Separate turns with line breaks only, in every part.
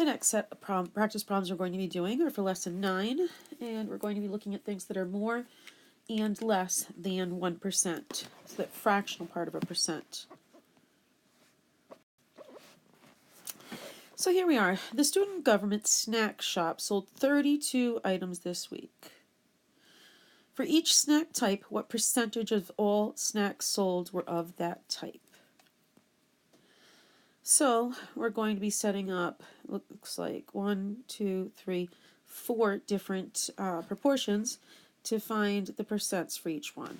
The next set of practice problems we're going to be doing are for lesson 9, and we're going to be looking at things that are more and less than 1%, so that fractional part of a percent. So here we are. The student government snack shop sold 32 items this week. For each snack type, what percentage of all snacks sold were of that type? So we're going to be setting up, looks like 1, 2, 3, 4 different proportions to find the percents for each one.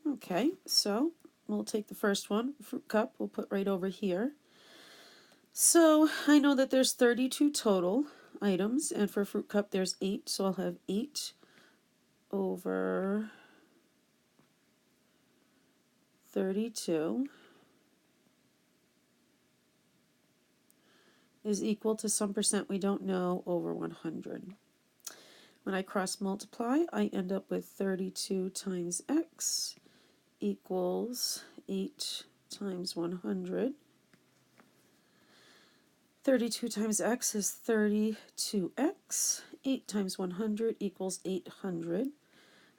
Okay, so we'll take the first one, fruit cup, we'll put right over here. So I know that there's 32 total items, and for fruit cup there's 8, so I'll have 8 over 32 is equal to some percent we don't know over 100. When I cross multiply, I end up with 32 times x equals 8 times 100. 32 times x is 32x. 8 times 100 equals 800.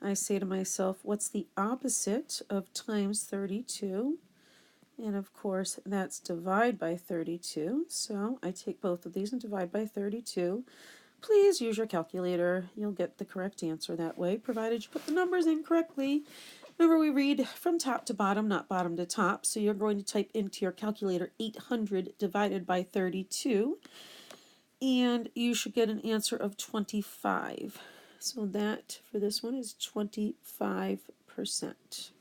I say to myself, what's the opposite of times 32? And of course, that's divide by 32. So I take both of these and divide by 32. Please use your calculator. You'll get the correct answer that way, provided you put the numbers in correctly. Remember, we read from top to bottom, not bottom to top. So you're going to type into your calculator 800 divided by 32. And you should get an answer of 25. So that for this one is 25%.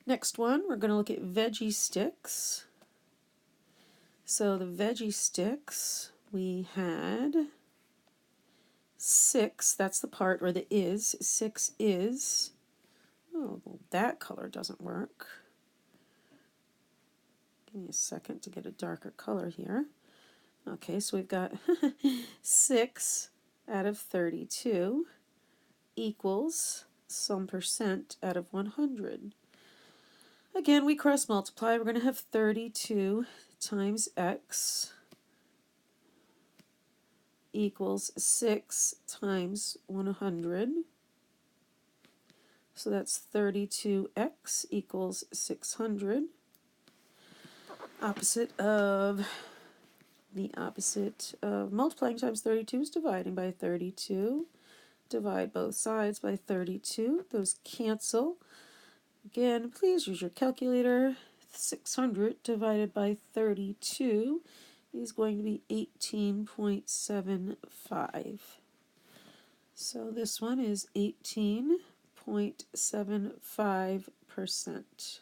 Next one, we're going to look at veggie sticks. So the veggie sticks, we had 6, that's the part, or the is, 6 is, oh, well, that color doesn't work. Give me a second to get a darker color here. Okay, so we've got 6 out of 32 equals some percent out of 100. Again, we cross multiply. We're going to have 32 times x equals 6 times 100. So that's 32x equals 600. The opposite of multiplying times 32 is dividing by 32. Divide both sides by 32. Those cancel. Again, please use your calculator. 600 divided by 32 is going to be 18.75. So this one is 18.75%.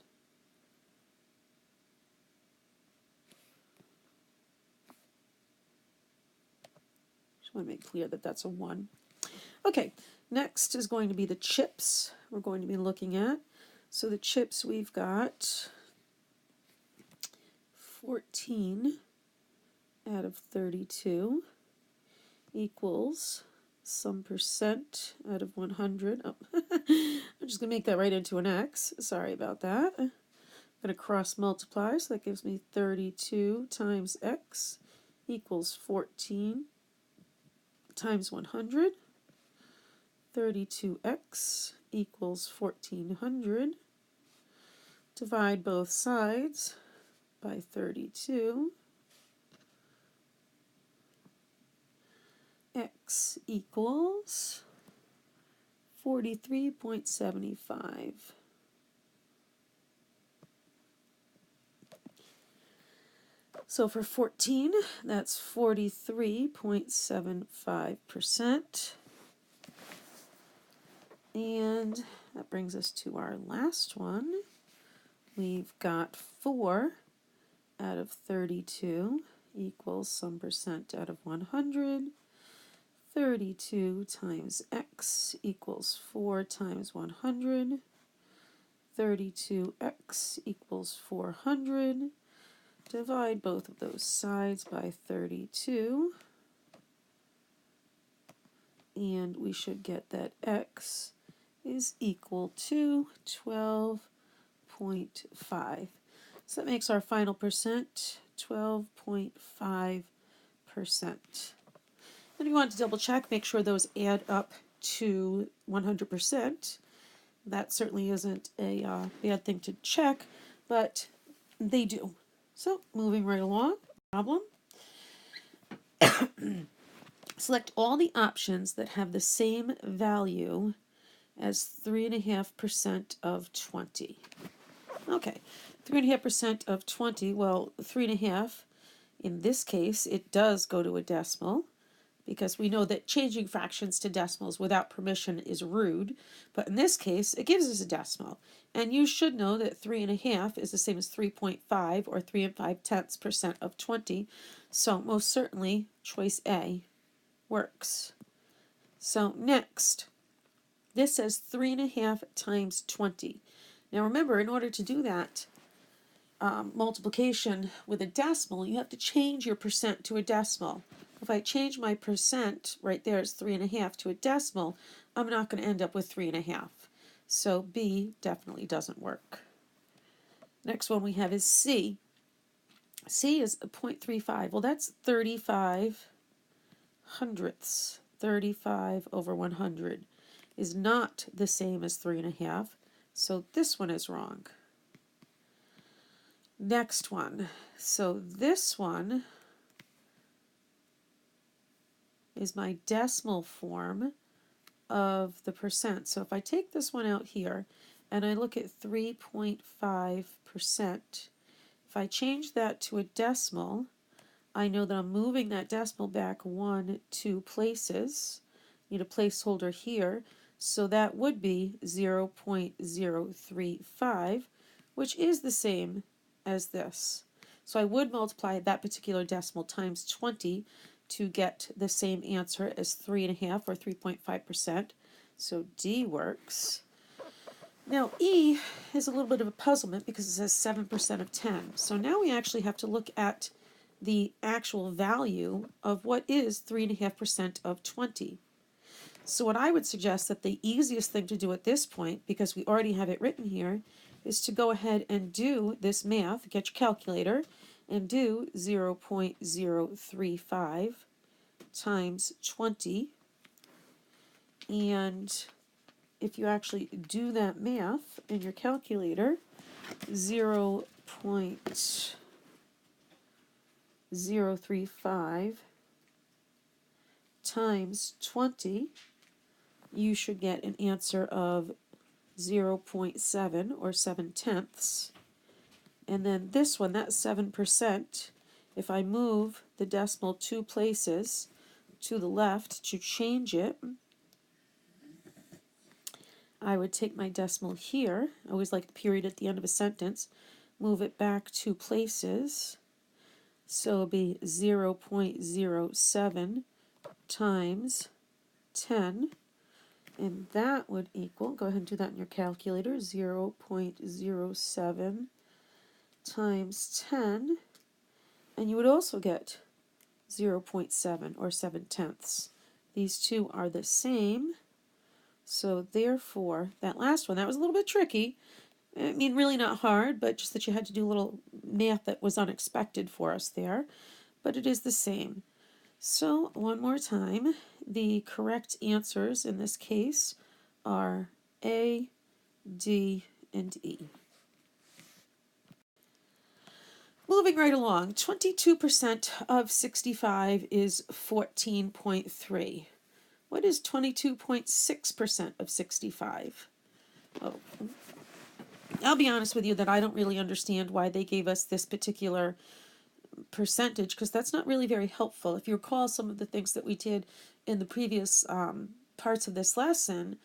Just want to make clear that that's a 1. Okay, next is going to be the chips we're going to be looking at. So the chips, we've got 14 out of 32 equals some percent out of 100. Oh, I'm just going to make that right into an x. Sorry about that. I'm going to cross multiply, so that gives me 32 times x equals 14 times 100. 32x equals 1400. Divide both sides by 32. X equals 43.75. So for 14, that's 43.75%. And that brings us to our last one. We've got 4 out of 32 equals some percent out of 100. 32 times x equals 4 times 100. 32x equals 400. Divide both of those sides by 32. And we should get that x is equal to 12.5. So that makes our final percent 12.5%. And if you want to double check, make sure those add up to 100%. That certainly isn't a bad thing to check, but they do. So moving right along, problem. Select all the options that have the same value as 3.5% of 20. Okay, 3.5% of 20, well, 3.5, in this case, it does go to a decimal, because we know that changing fractions to decimals without permission is rude, but in this case, it gives us a decimal. And you should know that 3.5 is the same as 3.5, or 3 5/10% of 20, so most certainly, choice A works. So next, this says 3.5 times 20. Now remember, in order to do that multiplication with a decimal, you have to change your percent to a decimal. If I change my percent, right there is 3.5 to a decimal, I'm not going to end up with 3.5. So B definitely doesn't work. Next one we have is C. C is 0.35. Well, that's 35 hundredths. 35 over 100 is not the same as 3.5. So this one is wrong. Next one. So this one is my decimal form of the percent. So if I take this one out here and I look at 3.5%, if I change that to a decimal, I know that I'm moving that decimal back 2 places. Need a placeholder here. So that would be 0.035, which is the same as this. So I would multiply that particular decimal times 20 to get the same answer as 3.5 or 3.5%. So D works. Now E is a little bit of a puzzlement because it says 7% of 10. So now we actually have to look at the actual value of what is 3.5% of 20. So what I would suggest that the easiest thing to do at this point, because we already have it written here, is to go ahead and do this math, get your calculator, and do 0.035 times 20. And if you actually do that math in your calculator, 0.035 times 20, you should get an answer of 0.7 or 7/10. And then this one, that's 7%. If I move the decimal 2 places to the left to change it, I would take my decimal here. I always like the period at the end of a sentence. Move it back 2 places. So it'll be 0.07 times 10. And that would equal, go ahead and do that in your calculator, 0.07 times 10. And you would also get 0.7 or 7/10. These two are the same. So therefore, that last one, that was a little bit tricky. I mean, really not hard, but just that you had to do a little math that was unexpected for us there. But it is the same. So one more time, the correct answers in this case are A, D, and E. Moving right along, 22% of 65 is 14.3. What is 22.6% of 65? Oh, I'll be honest with you that I don't really understand why they gave us this particular percentage, because that's not really very helpful. If you recall some of the things that we did in the previous parts of this lesson,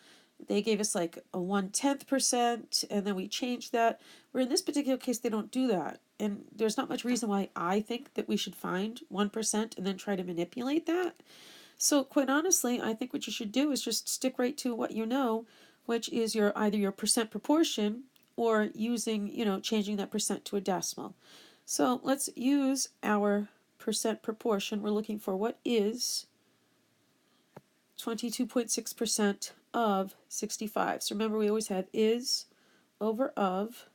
they gave us like a 1/10%, and then we changed that. Where in this particular case, they don't do that. And there's not much reason why I think that we should find 1% and then try to manipulate that. So quite honestly, I think what you should do is just stick right to what you know, which is your either your percent proportion or using, changing that percent to a decimal. So let's use our percent proportion. We're looking for what is 22.6% of 65. So remember, we always have is over of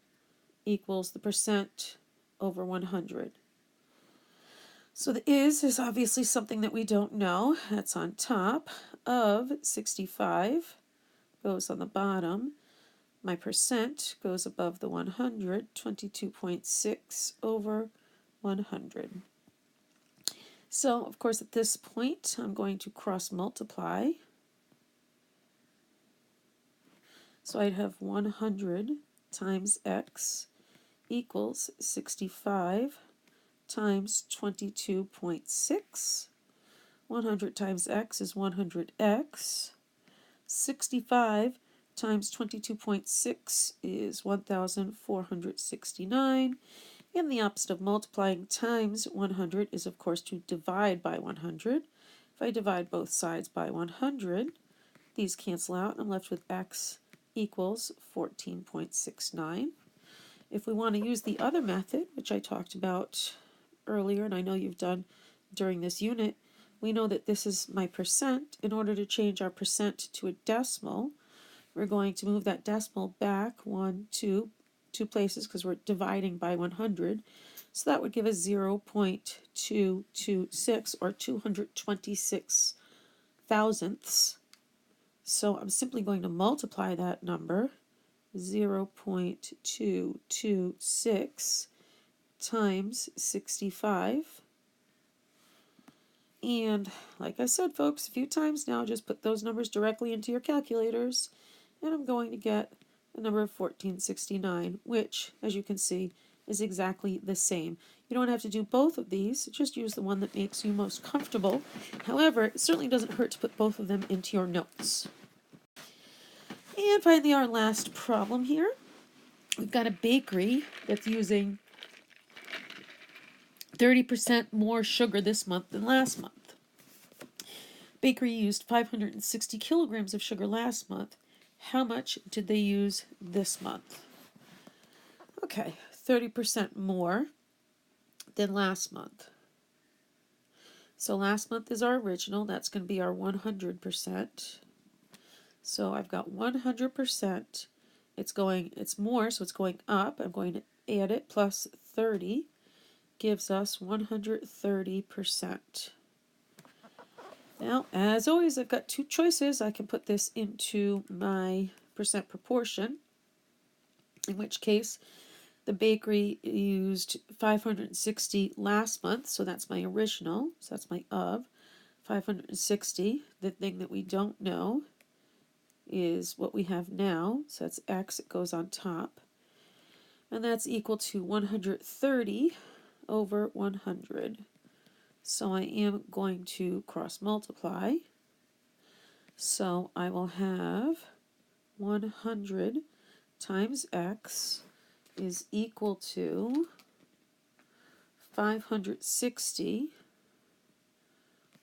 equals the percent over 100. So the is obviously something that we don't know. That's on top of 65, goes on the bottom. My percent goes above the 100, 22.6 over 100. So, of course, at this point, I'm going to cross multiply. So I'd have 100 times x equals 65 times 22.6. 100 times x is 100x. 65 times 22.6 is 1,469. And the opposite of multiplying times 100 is, of course, to divide by 100. If I divide both sides by 100, these cancel out, and I'm left with x equals 14.69. If we want to use the other method, which I talked about earlier, and I know you've done during this unit, we know that this is my percent. In order to change our percent to a decimal, we're going to move that decimal back two places because we're dividing by 100. So that would give us 0.226 or 226 thousandths. So I'm simply going to multiply that number, 0.226 times 65. And like I said, folks, a few times now, just put those numbers directly into your calculators, and I'm going to get a number of 1469, which, as you can see, is exactly the same. You don't have to do both of these, just use the one that makes you most comfortable. However, it certainly doesn't hurt to put both of them into your notes. And finally, our last problem here. We've got a bakery that's using 30% more sugar this month than last month. Bakery used 560 kilograms of sugar last month. How much did they use this month? Okay, 30% more than last month. So last month is our original. That's going to be our 100%. So I've got 100%. It's more, so it's going up. I'm going to add it plus 30. Gives us 130%. Now, as always, I've got two choices. I can put this into my percent proportion, in which case the bakery used 560 last month, so that's my original, so that's my of. 560, the thing that we don't know is what we have now, so that's x, it goes on top. And that's equal to 130 over 100. So I am going to cross multiply. So I will have 100 times x is equal to 560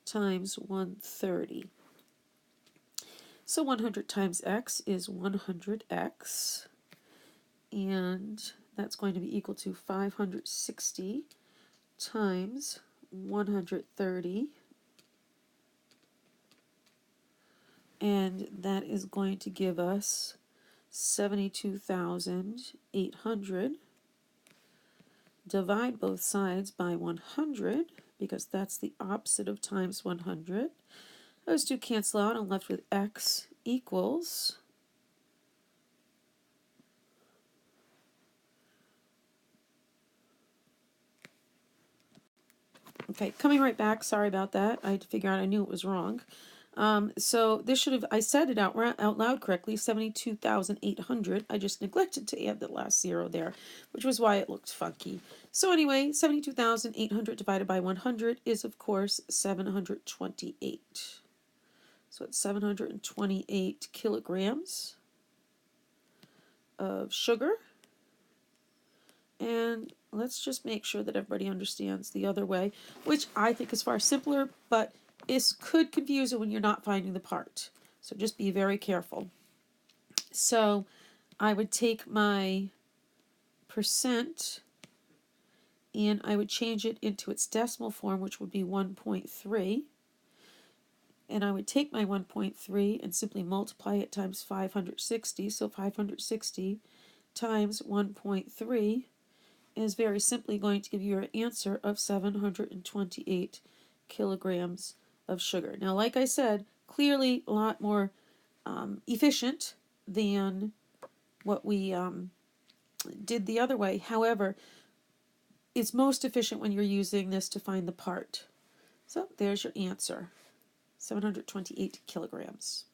times 130. So 100 times x is 100x, and that's going to be equal to 560 times 130, and that is going to give us 72,800. Divide both sides by 100, because that's the opposite of times 100. Those two cancel out. I'm left with x equals okay, coming right back. Sorry about that. I had to figure out I knew it was wrong. So this should have, I said it out loud correctly, 72,800. I just neglected to add the last zero there, which was why it looked funky. So anyway, 72,800 divided by 100 is, of course, 728. So it's 728 kilograms of sugar. And let's just make sure that everybody understands the other way, which I think is far simpler, but it could confuse you when you're not finding the part. So just be very careful. So I would take my percent and I would change it into its decimal form, which would be 1.3. And I would take my 1.3 and simply multiply it times 560. So 560 times 1.3 is very simply going to give you your answer of 728 kilograms of sugar. Now, like I said, clearly a lot more efficient than what we did the other way. However, it's most efficient when you're using this to find the part. So there's your answer, 728 kilograms.